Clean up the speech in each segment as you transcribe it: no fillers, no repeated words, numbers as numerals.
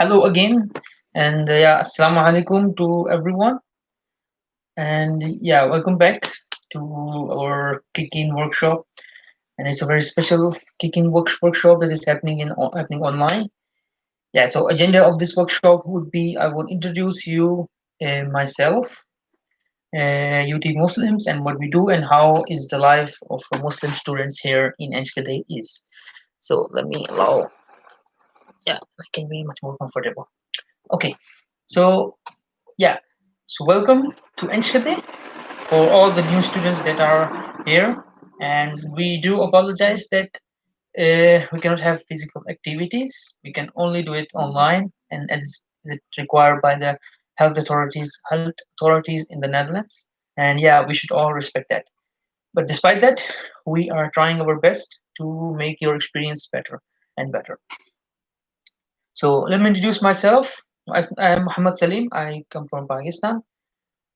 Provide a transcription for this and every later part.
hello again, and assalamu alaikum to everyone, and welcome back to our kicking workshop. And it's a very special kicking workshop that is happening online. So agenda of this workshop would be I will introduce you myself, UT Muslims, and what we do, and how is the life of Muslim students here in Enschede is. So let me allow. I can be much more comfortable. Okay, so yeah, so welcome to Enschede for all the new students that are here. And we do apologize that we cannot have physical activities. We can only do it online, and as is required by the health authorities in the Netherlands. And we should all respect that. But despite that, we are trying our best to make your experience better and better. So let me introduce myself. I am Muhammad Salim. I come from Pakistan,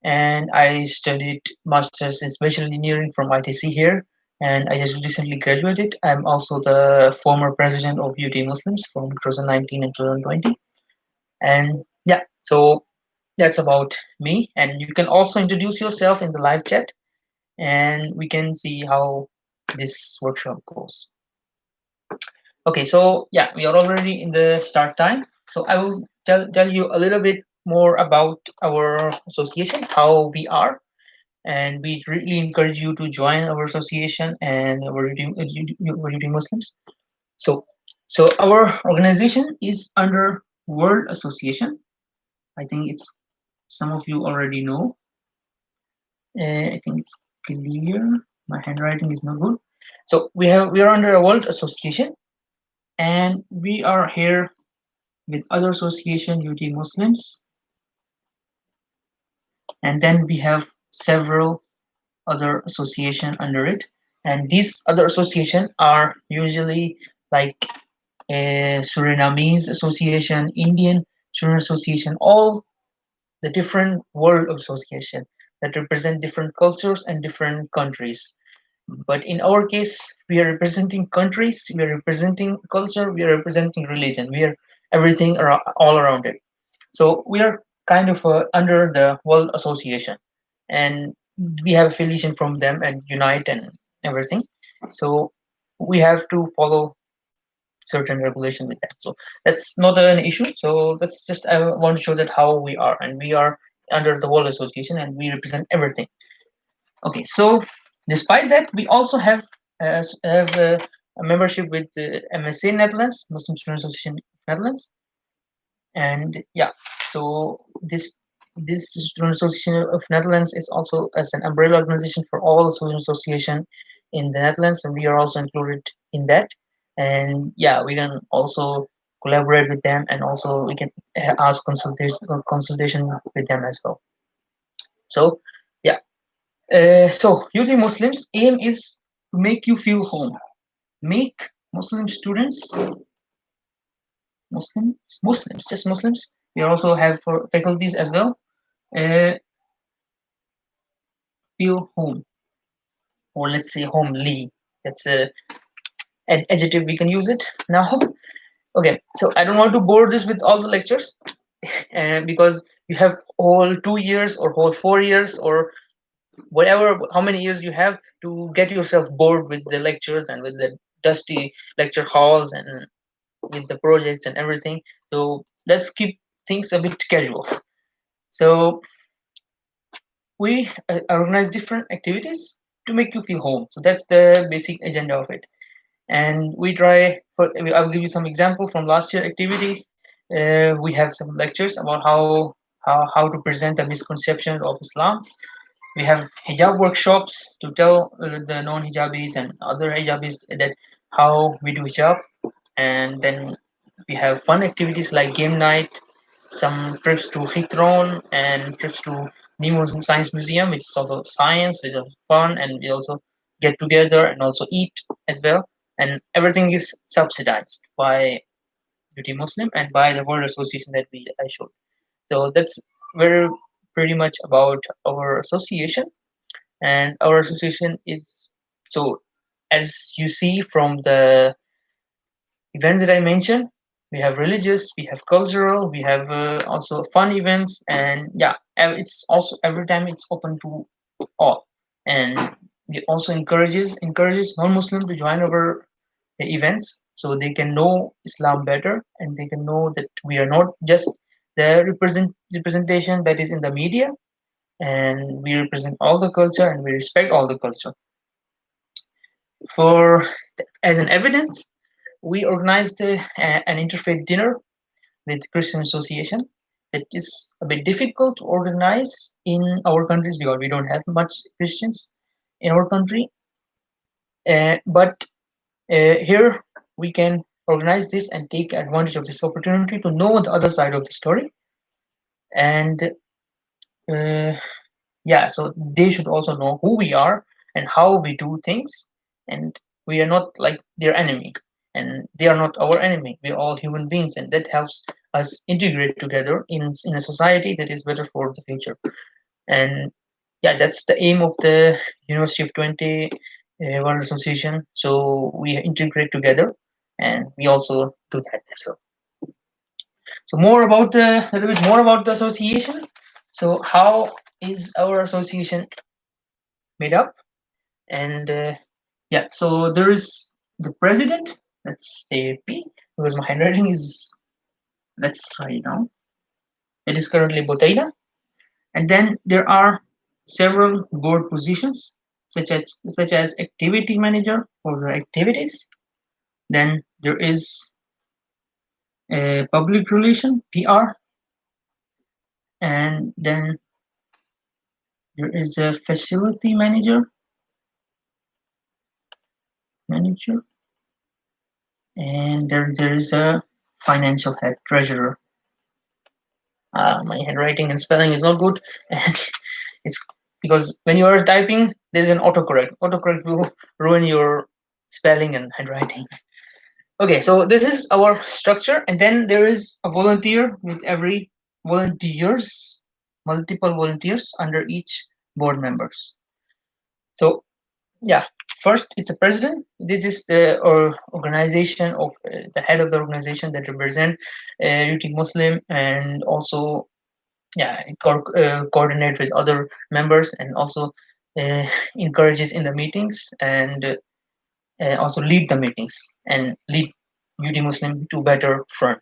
and I studied masters in spatial engineering from ITC here, and I just recently graduated. I'm also the former president of UT Muslims from 2019 and 2020. And so that's about me. And you can also introduce yourself in the live chat, and we can see how this workshop goes. Okay, so we are already in the start time. So I will tell you a little bit more about our association, how we are, and we really encourage you to join our association and our Muslims. So, so our organization is under World Association. I think it's some of you already know. I think it's clear. My handwriting is not good. So we are under a World Association, and we are here with other association UT Muslims, and then we have several other association under it, and these other association are usually like a Surinamese association, Indian Suriname association, all the different world association that represent different cultures and different countries. But in our case, we are representing countries, we are representing culture, we are representing religion, we are everything all around it. So we are kind of under the World Association, and we have affiliation from them and unite and everything. So we have to follow certain regulation with that. So that's not an issue. So that's just I want to show that how we are, and we are under the World Association, and we represent everything. Okay, so despite that, we also have a membership with the MSA Netherlands, Muslim Student Association Netherlands, and so this Student Association of Netherlands is also as an umbrella organization for all student association in the Netherlands, and we are also included in that. And we can also collaborate with them, and also we can ask consultation with them as well. So yeah, so UT Muslims aim is to make you feel home, make Muslim students just Muslims. We also have for faculties as well. Uh, feel home, or let's say homely. That's an adjective we can use it now. Okay, so I don't want to bore this with all the lectures, because you have whole 2 years or whole 4 years or whatever, how many years you have to get yourself bored with the lectures and with the dusty lecture halls and with the projects and everything. So let's keep things a bit casual. So we organize different activities to make you feel home. So that's the basic agenda of it. And we try. I will give you some example from last year activities. We have some lectures about how to present a misconception of Islam. We have hijab workshops to tell the non-hijabis and other hijabis that how we do hijab. And then we have fun activities like game night, some trips to Hitron and trips to Nemo Science Museum, which is also science, which is fun, and we also get together and also eat as well. And everything is subsidized by UT Muslim and by the World Association that I showed. So that's very pretty much about our association. And our association is, so as you see from the events that I mentioned, We have religious, we have cultural, we have also fun events, and yeah, it's also every time it's open to all. And we also encourages non-Muslim to join our events so they can know Islam better, and they can know that we are not just the representation that is in the media, and we represent all the culture and we respect all the culture. For as an evidence, we organized an interfaith dinner with Christian Association. It is a bit difficult to organize in our countries because we don't have much Christians in our country. But here we can organize this and take advantage of this opportunity to know the other side of the story. And uh, yeah, so they should also know who we are and how we do things. And we are not like their enemy, and they are not our enemy. We're all human beings, and that helps us integrate together in a society that is better for the future. And yeah, that's the aim of the University of Twente World Association. So we integrate together, and we also do that as well. So more about the a little bit more about the association. So how is our association made up? And yeah, so there is the president. Let's say P, because my handwriting is, let's write it down. It is currently Botaina. And then there are several board positions, such as activity manager for the activities. Then there is a public relation (PR), and then there is a facility manager, and there is a financial head treasurer. My handwriting and spelling is not good, and it's because when you are typing, there's an autocorrect. Autocorrect will ruin your spelling and handwriting. Okay, so this is our structure, and then there is a volunteer with every volunteers, multiple volunteers under each board members. So yeah, first is the president. This is the organization of the head of the organization that represent UT Muslim, and also yeah, coordinate with other members, and also uh, encourages in the meetings, and also lead the meetings and lead UT Muslim to better front.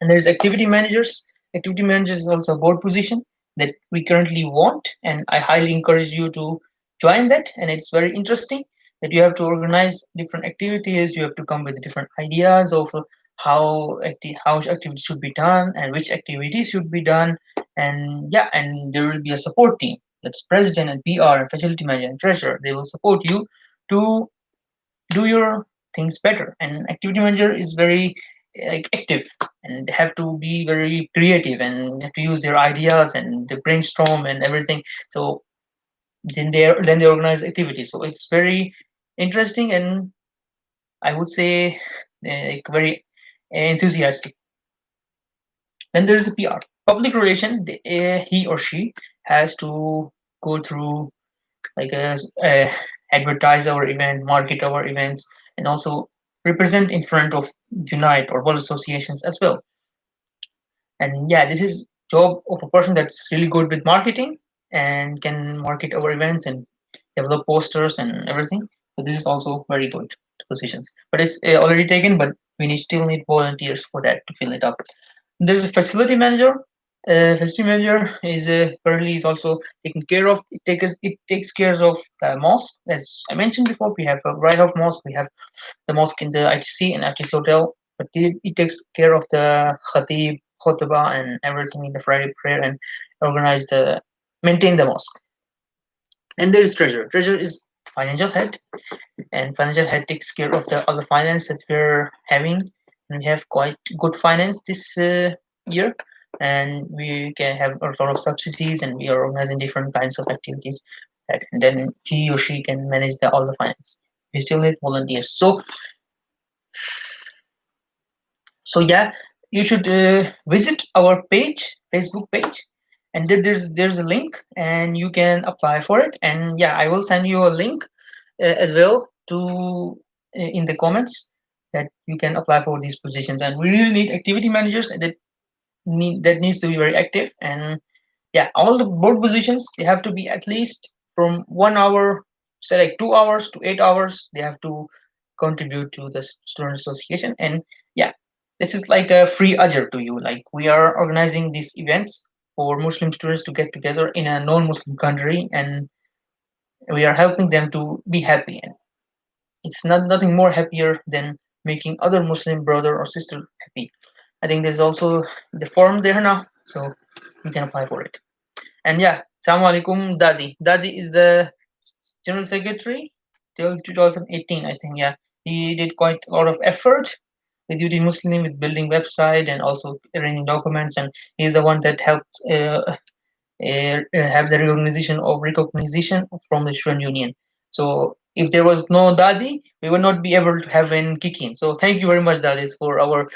And there's activity managers. Activity managers is also a board position that we currently want, and I highly encourage you to join that. And it's very interesting that you have to organize different activities. You have to come with different ideas of how activities should be done and which activities should be done. And yeah, and there will be a support team. That's president and PR and facility manager and treasurer. They will support you to do your things better. And activity manager is very like active, and they have to be very creative and have to use their ideas and they brainstorm and everything. So then they organize activities, so it's very interesting, and I would say like very enthusiastic. Then there's a PR, public relation. He or she has to go through like advertise our event, market our events, and also represent in front of Unite or World Associations as well. And yeah, this is job of a person that's really good with marketing and can market our events and develop posters and everything. So this is also very good positions. But it's already taken, but still need volunteers for that to fill it up. There's a facility manager. Facility manager is currently is also taking care of. It takes care of the mosque. As I mentioned before, we have a right of mosque. We have the mosque in the ITC and ITC hotel, but it takes care of the khatib, khutbah, and everything in the Friday prayer, and organize maintain the mosque. And there is treasurer. Treasurer is financial head, and financial head takes care of the other finance that we're having. And we have quite good finance this year, and we can have a lot of subsidies, and we are organizing different kinds of activities. And then he or she can manage all the finance. We still need volunteers. So yeah, you should visit our Facebook page, and there's a link, and you can apply for it. And yeah, I will send you a link as well to in the comments. that you can apply for these positions. And we really need activity managers that needs to be very active. And yeah, all the board positions, they have to be at least from 1 hour, say like 2 hours to 8 hours. They have to contribute to the student association. And yeah, this is like a free ajr to you. Like we are organizing these events for Muslim students to get together in a non-Muslim country, and we are helping them to be happy. And it's not nothing more happier than making other Muslim brother or sister happy. I think there's also the form there now, so you can apply for it. And yeah, Assalamu alaikum, Dadi. Dadi is the general secretary till 2018, I think. Yeah, he did quite a lot of effort with UT Muslim with building website and also arranging documents, and he's the one that helped have the reorganization of recognition from the student union. So if there was no Dadi, we would not be able to have an kick in. So thank you very much, Dadis, for our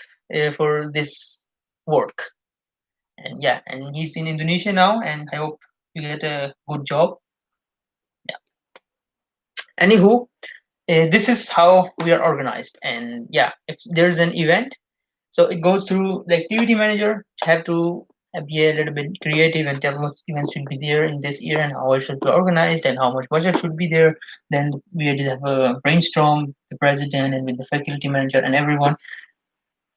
for this work. And yeah, and he's in Indonesia now, and I hope you get a good job. Yeah. Anywho, this is how we are organized. And yeah, if there's an event, so it goes through the activity manager. Have to be a little bit creative and tell what events should be there in this year and how it should be organized and how much budget should be there. Then we just have a brainstorm, the president and with the faculty manager and everyone.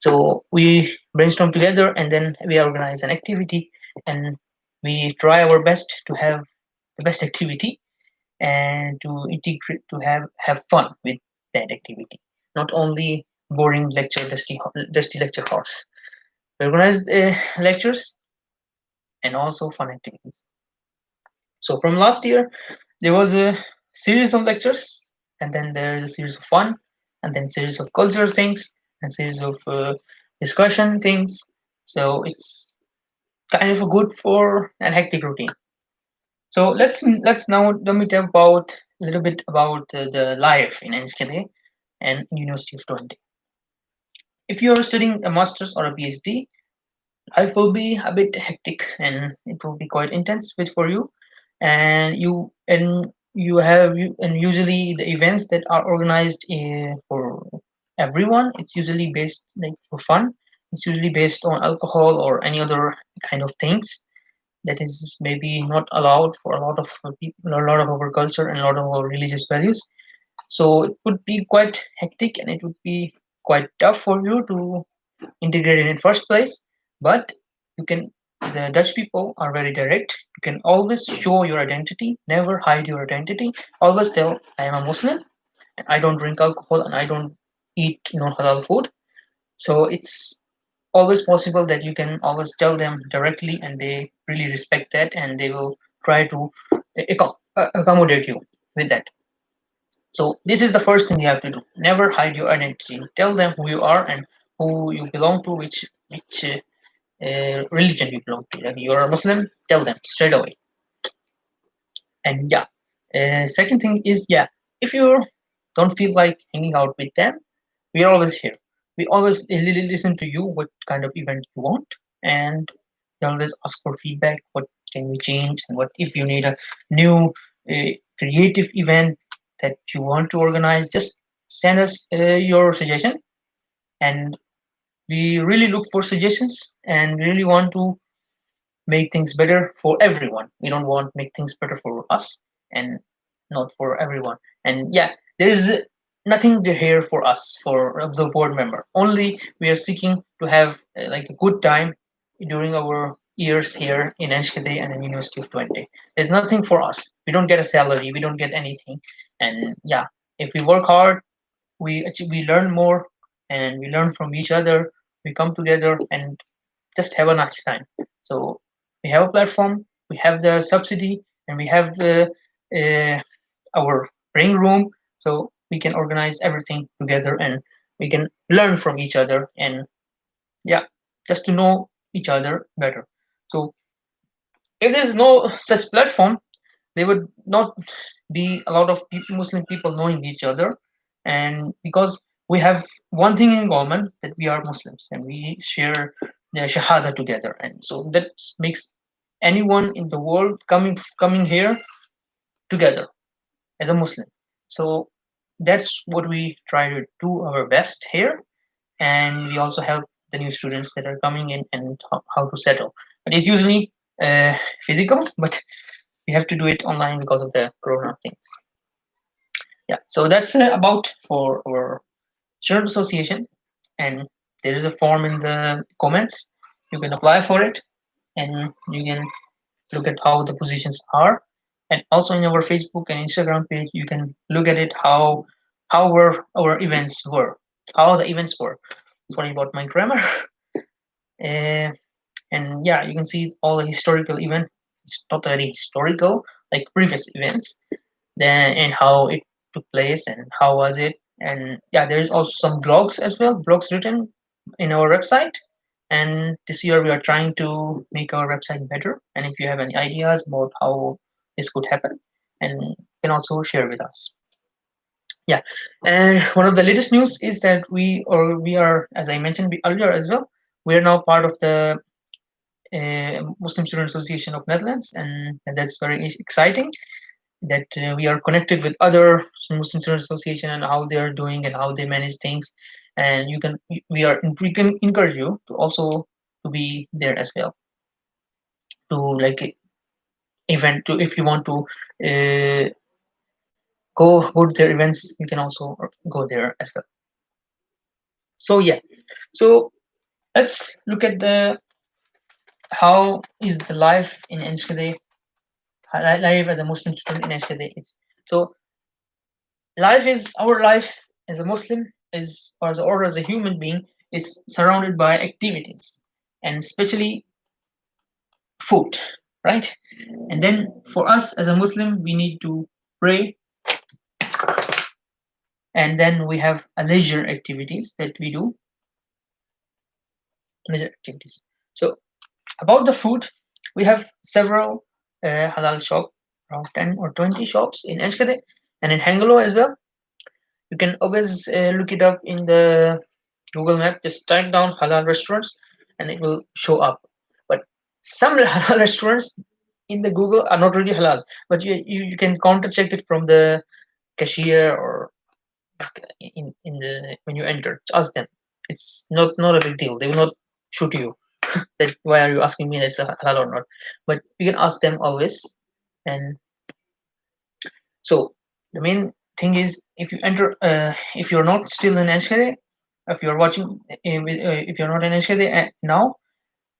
So we brainstorm together and then we organize an activity, and we try our best to have the best activity and to integrate to have fun with that activity, not only boring lecture, dusty lecture horse. We organize lectures and also fun activities. So from last year, there was a series of lectures, and then there is a series of fun, and then series of cultural things, and series of discussion things. So it's kind of a good for an hectic routine. So let's now let me talk about a little bit about the life in NSKD and University of Toronto. If you are studying a master's or a PhD, life will be a bit hectic and it will be quite intense with for you. And usually the events that are organized for everyone, it's usually based like for fun. It's usually based on alcohol or any other kind of things that is maybe not allowed for a lot of people, a lot of our culture and a lot of our religious values. So it would be quite hectic and it would be quite tough for you to integrate it in first place. But you can, the Dutch people are very direct. You can always show your identity, never hide your identity. Always tell, I am a Muslim and I don't drink alcohol and I don't eat non-halal food. So it's always possible that you can always tell them directly and they really respect that and they will try to accommodate you with that. So this is the first thing you have to do. Never hide your identity. Tell them who you are and who you belong to, which religion you belong to. Like you're a Muslim, tell them straight away. And yeah, second thing is, yeah, if you don't feel like hanging out with them, we are always here. We always listen to you what kind of event you want, and they always ask for feedback. What can we change, and what if you need a new creative event that you want to organize? Just send us your suggestion, and we really look for suggestions, and we really want to make things better for everyone. We don't want make things better for us and not for everyone. And yeah, there is nothing here for us for the board member. Only we are seeking to have like a good time during our years here in NSKD and in University of Twente. There's nothing for us. We don't get a salary. We don't get anything. And yeah, if we work hard, we learn more and we learn from each other. We come together and just have a nice time. So we have a platform, we have the subsidy, and we have the our ring room, so we can organize everything together and we can learn from each other and yeah, just to know each other better. So if there's no such platform, there would not be a lot of Muslim people knowing each other, and because we have one thing in common that we are Muslims and we share the Shahada together, and so that makes anyone in the world coming here together as a Muslim. So that's what we try to do our best here, and we also help the new students that are coming in and how to settle. But it's usually physical, but we have to do it online because of the corona things. Yeah, so that's about for our student association, and there is a form in the comments. You can apply for it, and you can look at how the positions are. And also in our Facebook and Instagram page, you can look at it how were our events were, how the events were. Sorry about my grammar. uh, and yeah, you can see all the historical event. It's not very historical like previous events, then and how it took place and how was it. And yeah, there is also some blogs as well, blogs written in our website. And this year we are trying to make our website better, and if you have any ideas about how this could happen, and you can also share with us. Yeah, and one of the latest news is that we are, as I mentioned earlier as well, we are now part of the Muslim Student Association of Netherlands, and that's very exciting that we are connected with other Muslim Student Association and how they are doing and how they manage things. And we can encourage you to also to be there as well, to like event to if you want to uh, go to their events, you can also go there as well. So yeah, so let's look at the how is the life in Enschede, life as a Muslim student in Enschede is. So our life as a Muslim is or as a human being is surrounded by activities, and especially food, right? And then for us as a Muslim, we need to pray, and then we have a leisure activities that we do, leisure activities. So about the food, we have several halal shop, around 10 or 20 shops in Enschede and in Hengelo as well. You can always look it up in the Google Map. Just type down halal restaurants, and it will show up. But some halal restaurants in the Google are not really halal, but you can counter check it from the cashier or in the when you enter. Just ask them. It's not a big deal. They will not shoot you. That why are you asking me that's a halal or not? But you can ask them always. And so the main thing is if you enter, if you're not still in Enschede, if you're watching, if you're not in Enschede now,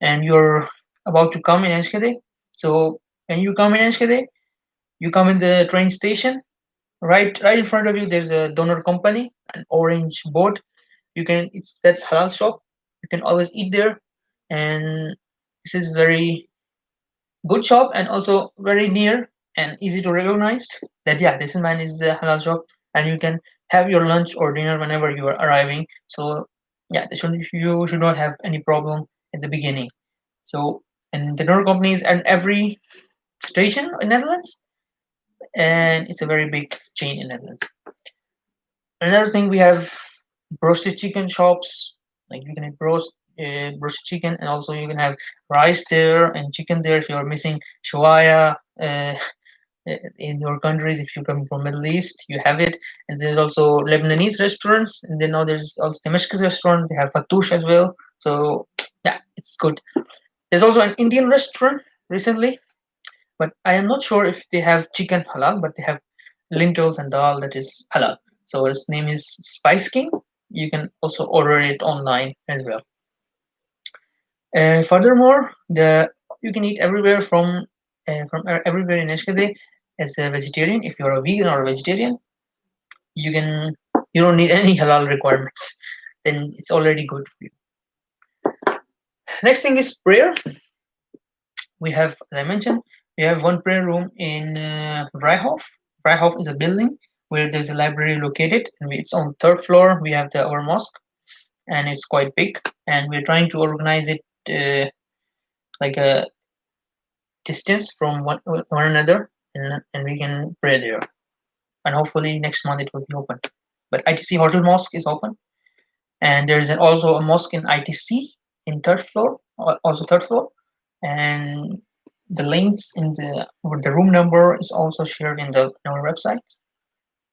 and you're about to come in Enschede, so when you come in Enschede, you come in the train station. Right in front of you, there's a donor company, an orange board. That's halal shop. You can always eat there, and this is very good shop and also very near and easy to recognize that yeah, this man is the halal shop, and you can have your lunch or dinner whenever you are arriving. So yeah, you should not have any problem at the beginning. So and the door companies and every station in Netherlands, and it's a very big chain in Netherlands. Another thing, we have roasted chicken shops. Like you can have roasted chicken, and also you can have rice there and chicken there if you're missing shawaya. In your countries, if you come from Middle East, you have it. And there's also Lebanese restaurants, and then now there's also Damascus restaurant. They have fattoush as well. So yeah, it's good. There's also an Indian restaurant recently, but I am not sure if they have chicken halal, but they have lentils and dal that is halal. So his name is Spice King. You can also order it online as well. Furthermore, the you can eat everywhere from everywhere in Eshkade as a vegetarian. If you're a vegan or a vegetarian, you can you don't need any halal requirements. Then it's already good for you. Next thing is prayer. We have, as I mentioned, we have one prayer room in Vrijhof. Vrijhof is a building where there's a library located, and it's on third floor. We have our mosque, and it's quite big. And we're trying to organize it like a distance from one another, and we can pray there. And hopefully next month it will be open. But ITC Hotel Mosque is open, and there's also a mosque in ITC in third floor, also third floor, and the links in the room number is also shared in our website.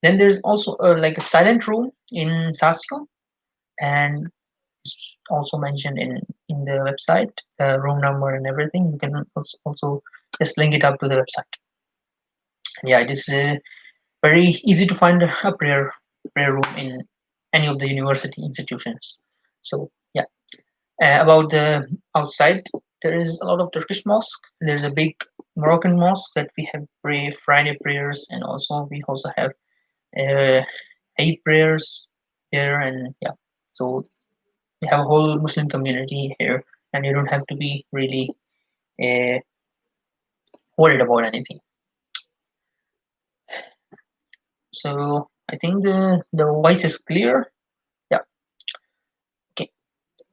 Then there's also like a silent room in Sasio, and it's also mentioned in the website, room number and everything. You can also just link it up to the website. Yeah, it is very easy to find a prayer room in any of the university institutions. So yeah, about the outside, there is a lot of Turkish mosque. There's a big Moroccan mosque that we have pray Friday prayers, and also we also have uh, Eid prayers here, and yeah. So we have a whole Muslim community here, and you don't have to be really uh, worried about anything. So I think the voice is clear. Yeah. Okay.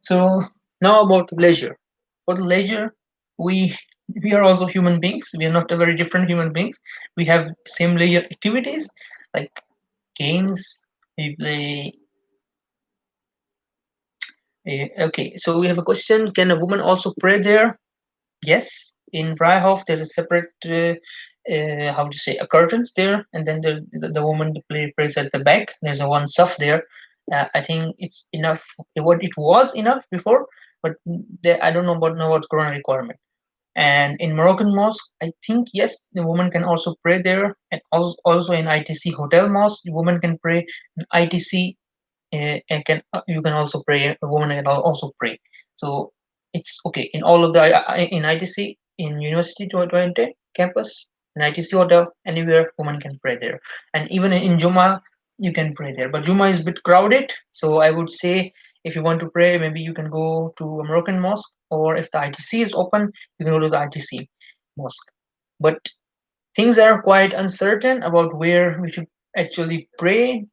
So now about leisure. For the leisure, we we are also human beings. We are not a very different human beings. We have same leisure activities like games. We play. Okay, so we have a question. Can a woman also pray there? Yes, in Freihof there's a separate how to say a curtains there, and then the woman prays at the back. There's a one stuff there. I think it's enough. What it was enough before, but I don't know about know what's Quran requirement. And in Moroccan mosque, I think yes, the woman can also pray there, and also in ITC hotel mosque, the woman can pray. In ITC and can you can also pray. A woman can also pray. So it's okay in all of the in ITC, in University 20 campus, in ITC hotel, anywhere woman can pray there, and even in Juma you can pray there. But Juma is a bit crowded, so I would say if you want to pray, maybe you can go to a Moroccan mosque, or if the ITC is open, you can go to the ITC mosque. But things are quite uncertain about where we should actually pray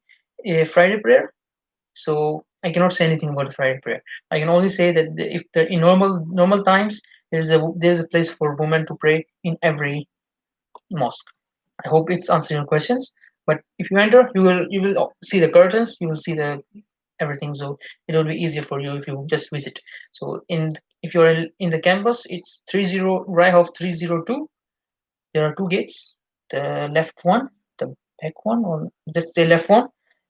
a Friday prayer, so I cannot say anything about the Friday prayer. I can only say that if in normal times there's a place for women to pray in every mosque. I hope it's answering your questions. But if you enter, you will see the curtains, you will see the everything. So it will be easier for you if you just visit. So if you're in the campus, it's 30 Raihof 302. There are two gates. The left one, the back one, or just say left one,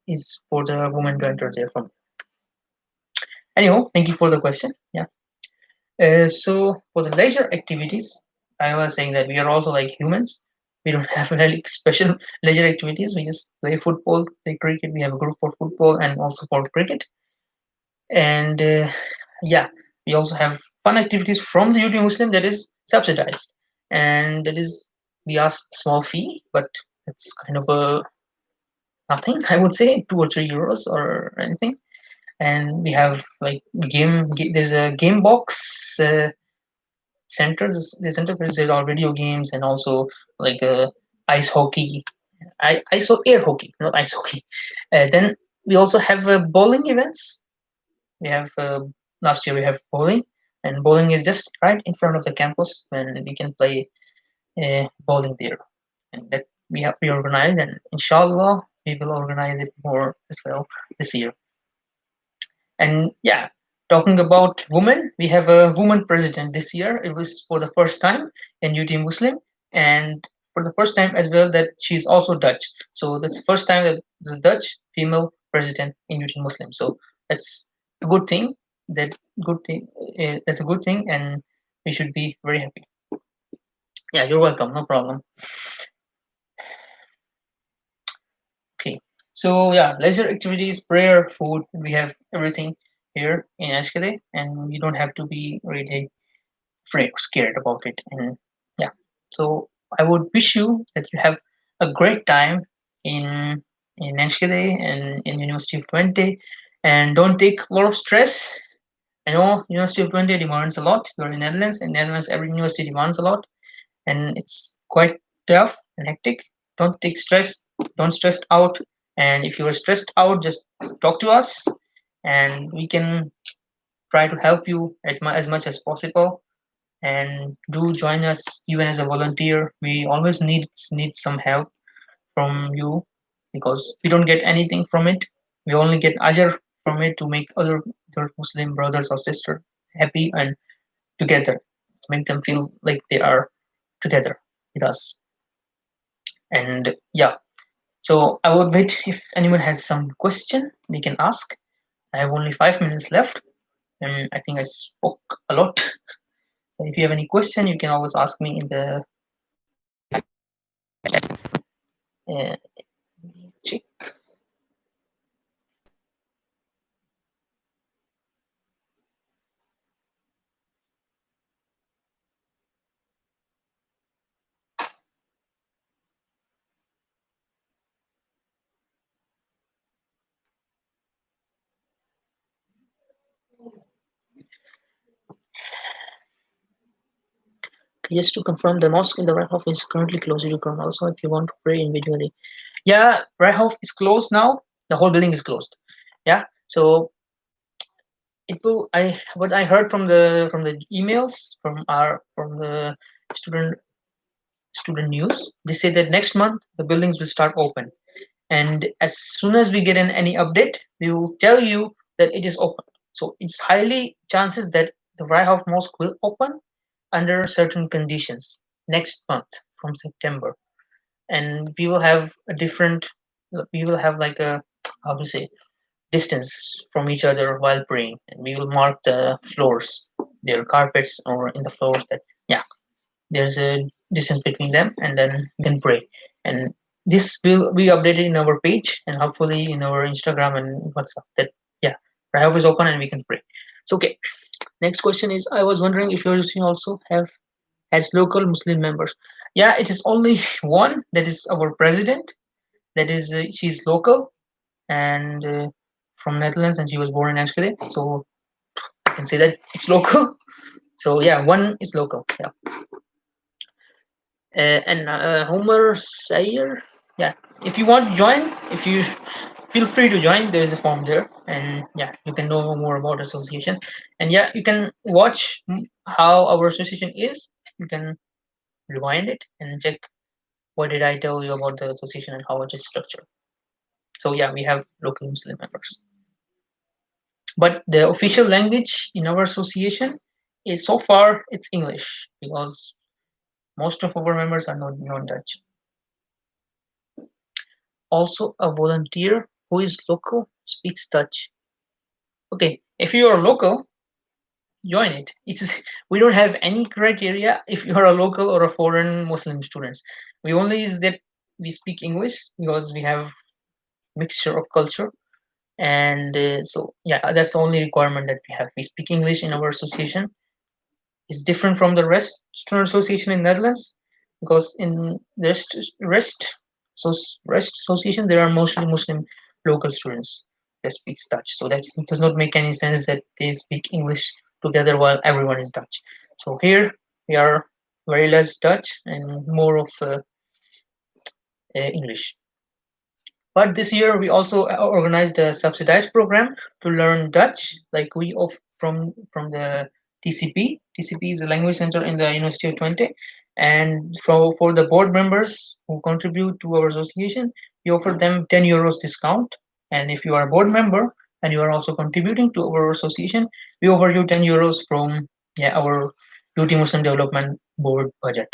is for the women to enter there from. Anyhow, thank you for the question. Yeah. So for the leisure activities, I was saying that we are also like humans. We don't have really special leisure activities. We just play football, play cricket. We have a group for football and also for cricket. And yeah, we also have fun activities from the UT Muslim that is subsidized, and that is we ask small fee, but it's kind of a nothing. I would say 2 or 3 euros or anything. And we have like there's a game box center. The center where there are video games and also like ice hockey, air hockey, not ice hockey. Then we also have bowling events. We have last year we have bowling, and bowling is just right in front of the campus, and we can play bowling there. And that we have reorganized, and inshallah we will organize it more as well this year. And yeah, talking about women, we have a woman president this year. It was for the first time in UT Muslim, and for the first time as well that she's also Dutch. So that's the first time that the Dutch female president in UT Muslim. So that's a good thing. That good thing. That's a good thing, and we should be very happy. Yeah, you're welcome. No problem. Okay. So yeah, leisure activities, prayer, food. We have everything here in Ashkade, and you don't have to be really afraid, scared about it. And yeah, so I would wish you that you have a great time in Enschede and in University of Twente, and don't take a lot of stress. I know University of Twente demands a lot. You're in Netherlands, and Netherlands every university demands a lot, and it's quite tough and hectic. Don't take stress. Don't stress out. And if you are stressed out, just talk to us, and we can try to help you as much as possible, and do join us even as a volunteer. We always need some help from you because we don't get anything from it. We only get ajr from it to make other Muslim brothers or sisters happy and together, make them feel like they are together with us. And yeah, So I would wait if anyone has some question they can ask. I have only 5 minutes left, and I think I spoke a lot. So if you have any question, you can always ask me in the uh, check. Just to confirm, the mosque in the Rehov is currently closed to Quran. Also, if you want to pray individually, yeah, Rehov is closed now. The whole building is closed. Yeah, so it will. I what I heard from the emails from the student student news. They say that next month the buildings will start open, and as soon as we get any update, we will tell you that it is open. So it's highly chances that the Rehov Mosque will open under certain conditions next month from September, and we will have a different. We will have like a, how to say, distance from each other while praying, and we will mark the floors, their carpets, or in the floors that, yeah, there's a distance between them, and then you can pray. And this will be updated in our page and hopefully in our Instagram and WhatsApp that, yeah, Rahaf is open and we can pray. So okay, next question is, I was wondering if your institution also have has local Muslim members. Yeah, it is only one, that is our president. That is she's local, and from Netherlands, and she was born in Enschede, so I can say that it's local. So yeah, one is local. Yeah. And Homer Sayer, yeah. If you want to join, if you feel free to join, there is a form there, and yeah, you can know more about association, and yeah, you can watch how our association is. You can rewind it and check what did I tell you about the association and how it is structured. So yeah, we have local Muslim members, but the official language in our association is, so far, it's English, because most of our members are not Dutch. Also, a volunteer who is local speaks Dutch. Okay, if you are local, join it. It's we don't have any criteria if you are a local or a foreign Muslim students. We only is that we speak English because we have mixture of culture, and so yeah, that's the only requirement that we have. We speak English in our association. It's different from the rest student association in Netherlands, because in so rest association there are mostly Muslim local students that speaks Dutch. So that does not make any sense that they speak English together while everyone is Dutch. So here we are very less Dutch and more of English. But this year we also organized a subsidized program to learn Dutch, like we of from the TCP. TCP is a language center in the University of Twente, and for the board members who contribute to our association, we offer them 10 euros discount. And if you are a board member and you are also contributing to our association, we offer you 10 euros from, yeah, our UT Muslim Development Board budget.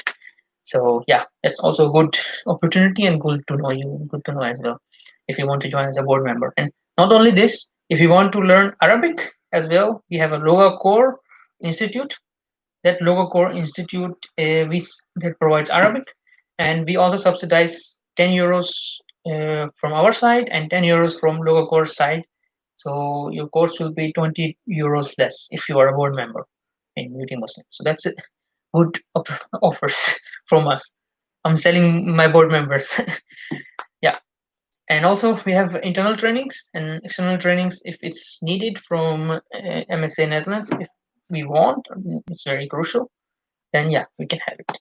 So yeah, it's also a good opportunity and good to know you, good to know as well, if you want to join as a board member. And not only this, if you want to learn Arabic as well, we have a Loga Core Institute. That Loga Core Institute that provides Arabic, and we also subsidize 10 euros from our side and 10 euros from Loga Core side. So your course will be 20 euros less if you are a board member in UT Muslim. So that's it. Good offers from us. I'm selling my board members. Yeah. And also we have internal trainings and external trainings if it's needed from MSA Netherlands. If we want, it's very crucial, then yeah, we can have it.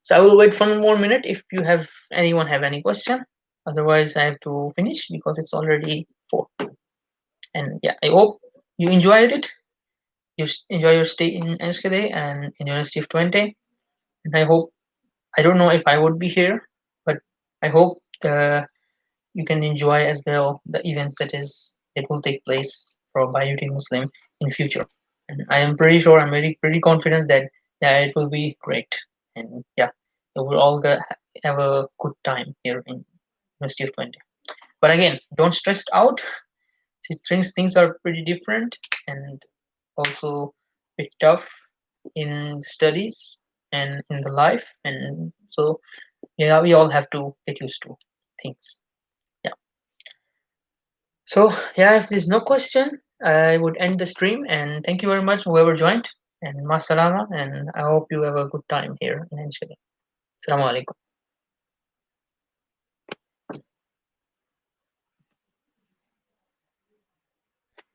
So I will wait for 1 more minute if you have anyone have any question. Otherwise, I have to finish because it's already 4. And yeah, I hope you enjoyed it. You enjoy your stay in Enschede and in University of Twente. And I hope, I don't know if I would be here, but I hope you can enjoy as well the events that will take place for Bayuti Muslim in future. And I am pretty sure, I'm very pretty confident that yeah, it will be great. And yeah, we'll all have a good time here in University of Twente. But again, don't stress out. See, things are pretty different and also a bit tough in studies and in the life, and so yeah, we all have to get used to things. Yeah. So yeah, if there's no question, I would end the stream and thank you very much whoever joined and masalama, and I hope you have a good time here in Inshaallah. Assalamu alaikum.